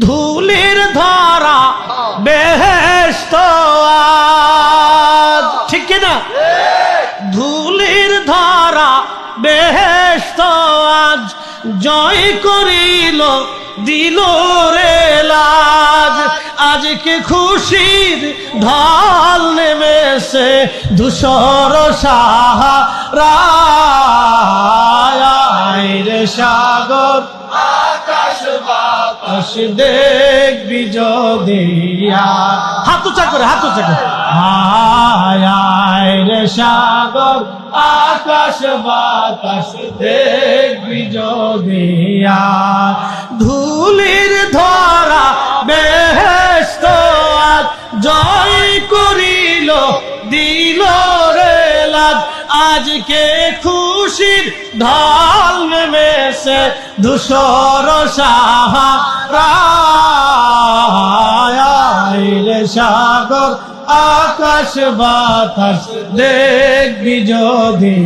ধুলির ধরা বেহেশত আজ, ঠিক কিনা? ধুলির ধরা বেহেশত আজ জয় করিল দিল রে লাজ। আজকে খুশির ঢল নেমেছে ধূসর সাহারায় রে সাগর আকাশ বাতাস দেখবি যদি। হাত উঁচা করে, হাত উঁচা করে। আয় রে সাগর আকাশ বাতাস দেখবি যদি। ধুলির ধরা বেহেশত আজ জয় করিল দিল রে লাজ। আজকে খুশির ঢল নেমেছে ধূসর সাহারায় রে সাগর আকাশ বাতাস দেখবি যদি।